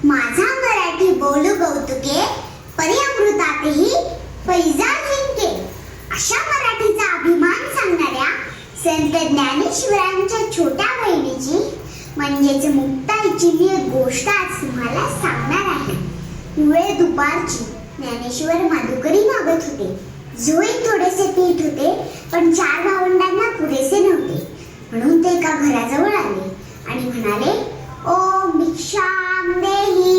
माझा मराठी बोलू कौतुके, परी अमृतातही पैजा जिंके. अशा मराठीचा अभिमान सांगणाऱ्या संत ज्ञानेश्वरांच्या छोट्या बहिणीची म्हणजेच मुक्ताईची मी एक गोष्ट आज तुम्हाला सांगणार आहे. वेळ दुपारची. ज्ञानेश्वर माधुकरी मागत होते. जोईत थोडेसे पीठ होते, पण 4 भावंडांना पुरेसे नव्हते. म्हणून ते एका घराजवळ आले आणि म्हणाले, ओम भिक्षाम देही,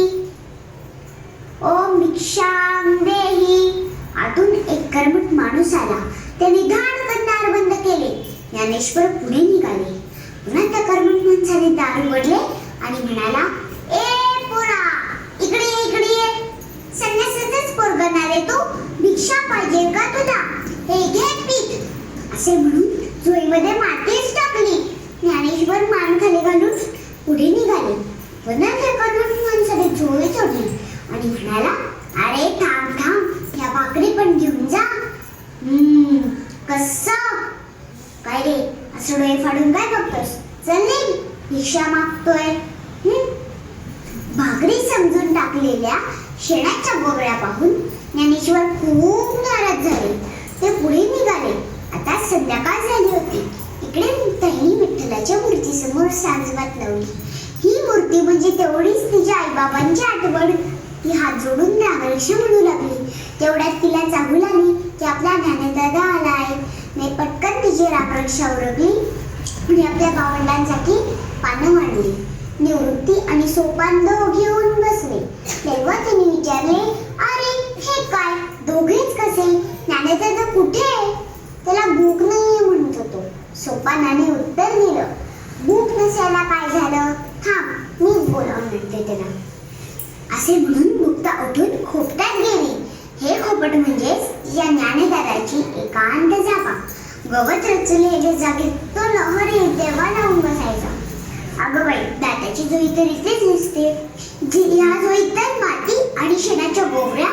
ओम भिक्षाम देही. आतून एक कर्मठ माणूस आला. त्याने धाडकन दार बंद केले. ज्ञानेश्वर पुढे निघाले. पुन्हा त्या कर्मठ माणसाने दार उघडले आणि म्हणाला, ए पोरा, इकडे ये, इकडे ये. संन्यासाचंच पोरगं ना रे तू? भिक्षा पाहिजे का तुला? हे घे पीठ. असे म्हणून झोळीमध्ये मातीच टाकली. ज्ञानेश्वर मान खाली घालून पुढे निघाले. पुन्हा त्या कर्मठ माणसाने झोळी सोडली आणि म्हणाला, अरे थांब थांब, या भाकरी पण घेऊन जा. कसं काय रे, असं डोळे फाडून काय बघतोस? चल निघ, भिक्षा मागतोय. भाकरी समजून टाकलेल्या शेणाच्या गोगळ्या पाहून ज्ञानेश्वर खूप नाराज झाले. ते पुढे निघाले. आता संध्याकाळ झाली होती. इकडे मुक्ताईने विठ्ठलाच्या मूर्तीसमोर सांजवात लावली. ही मूर्ती म्हणजे तेवढीच तिच्या आईबाबांची आठवण. ती हात जोडून रामरक्ष म्हणू लागली. तेवढ्यात तिला चाहूल आली की आपला ज्ञानदादा आलाय. मी पटकन तिची रामरक्षा उरकली आणि आपल्या भावंडांसाठी पानं मांडली. निवृत्ती आणि सोपान दोघे येऊन बसले. तेव्हा तिने विचारले, अरे हे काय, दोघेच कसे? ज्ञानदादा कुठे? त्याला भूक नाहीये म्हणत होतो. सोपानाने उत्तर दिलं, भूक नसायला काय झालं? थांब, मीच बोलावून म्हणते त्याला. असे म्हणून मुक्ता उठून खोपट्यात गेली. हे खोपट म्हणजेच या ज्ञानदादाची एकांत जागा. गवत रचलेल्या जागेत तो लहरी देवा लावून बसायचा. अगं बाई, दाताची जोई तर इथेच दिसते. ह्या जोईत तर माती आणि शेणाच्या गोवऱ्या.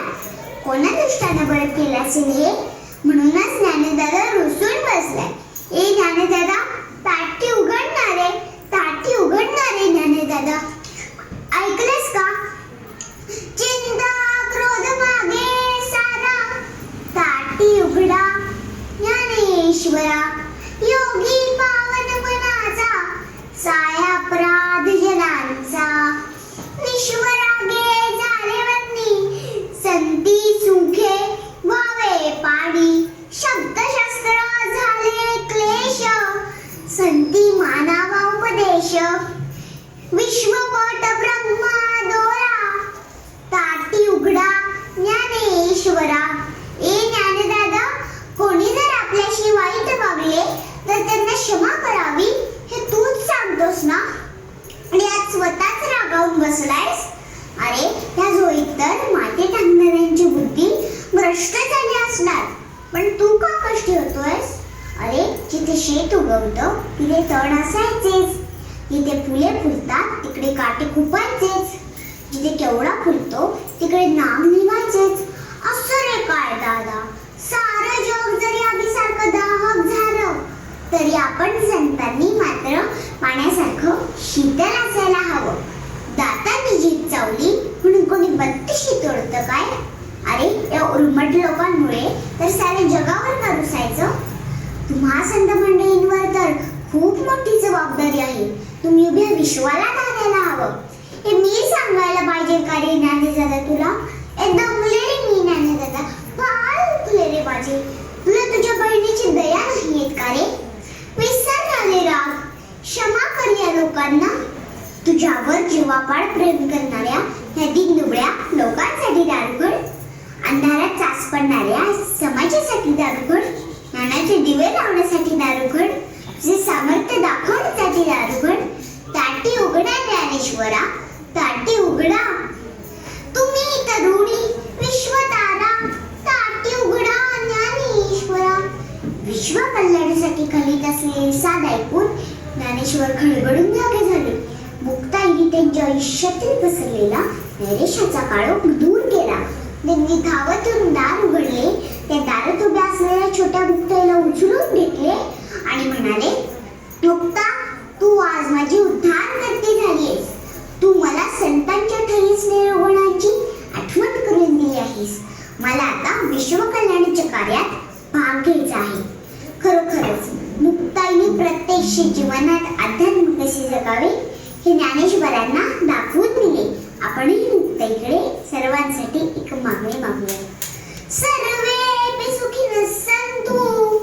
कोणा दृष्टानं बरं केलं असेल हे? म्हणूनच ज्ञानदादा रुसून बसलाय. ए ज्ञानदादा, ताटी उघडणारे, ताटी उघडणारे ज्ञानदादा. ऐकलंस का? चिंता क्रोध मागे सारा, ताटी उघडा ज्ञानेश्वरा. योगी पावन मनाचा, साया अपराध जनांचा. विश्वरागे झाले वंदी, संती सुखे व्हावे पाणी. शब्दशास्त्र झाले क्लेश, संती मानावा उपदेश. विश्वपट ब्रह्मा दोरा, ताटी उघडा ज्ञानेश्वरा. ए ज्ञानदादा, कोणी जर आपल्याशी वाईट वागले तर त्यांना क्षमा करावी हे तूच सांगतोस ना? आणि आज स्वतःच रागावून बसलायस. अरे त्या जोईत तर माती टाकणाऱ्यांची बुद्धी भ्रष्ट झाली असणार, पण तू का कष्टी होतोयस? अरे जिथे शेत उगवतं तिथे तण असायचेच. जिथे फुले फुलतात तिकडे काटे खुपायचेच. जिथे केवढा फुलतो तिकडे नाम लिहायचेच. असं रे काय दादा, सारं जग जरी आगीसारखं दाहक झालं तरी आपण संतांनी मात्र पाण्यासारखं शीतल असायला हवं. दातांनी जीभ चावली म्हणून कोणी बत्तीशी तोडतं काय? अरे या उर्मट लोकांमुळे तर साऱ्या जगावर का रुसायचं? तुम्हा संत मंडळींवर तर खूप मोठी जबाबदारी आहे. तुम्ही उभ्या विश्वाला धारायला हवं. हे मी सांगायला पाहिजे का रे ज्ञानदादा तुला? एकदा मुले रे मी ज्ञानदादा, फार तुले रे माझे. तुला तुझ्या बहिणीची दया नाही येत का रे? विसर आले राग, क्षमा कर या लोकांना. तुझ्यावर जीवापाड प्रेम करणाऱ्या ह्या दिनदुबळ्या लोकांसाठी दारुगड, अंधारात चाच पडणाऱ्या समाजासाठी दारुगड, ज्ञानाचे दिवे लावण्यासाठी दारुगड, जे सामर्थ्य दाखवण्यासाठी दारुगड. ताटी उघडा ज्ञानेश्वरा, ताटी उघडा. तुम्ही तरुणी विश्वतारा, ताटी उघडा ज्ञानेश्वरा. विश्व कल्याणासाठी करीत असलेले साध ऐकून ज्ञानेश्वर खळबळून जागे झाले. मुक्ताईने त्यांच्या आयुष्यातील पसरलेला नैराश्याचा काळोख दूर केला. त्यांनी धावत येऊन दार उघडले. त्या दारात उभ्या असलेल्या छोट्या मुक्ताईला उचलून घेतले आणि म्हणाले, मुक्ता, तू आज माझी उद्धार करती झालीयस. तू मला संतांच्या ठळीस आहेस. मला आता विश्वकल्याणाच्या कार्यात भाग घ्यायचा आहे. खरोखरच मुक्ताईने प्रत्यक्ष जीवनात अध्यात्म कसे जगावे हे ज्ञानेश्वरांना दाखवून दिले. आपणही मुक्ताईकडे सर्वांसाठी एक मागणी मागूया. सर्वे सुखिनः सन्तु,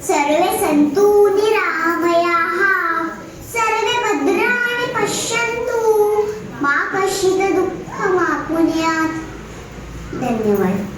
सर्वे सन्तु निरामयाः, सर्वे भद्राणि पश्यन्तु, मा कश्चित् दुःखमाप्नुयात्. धन्यवाद.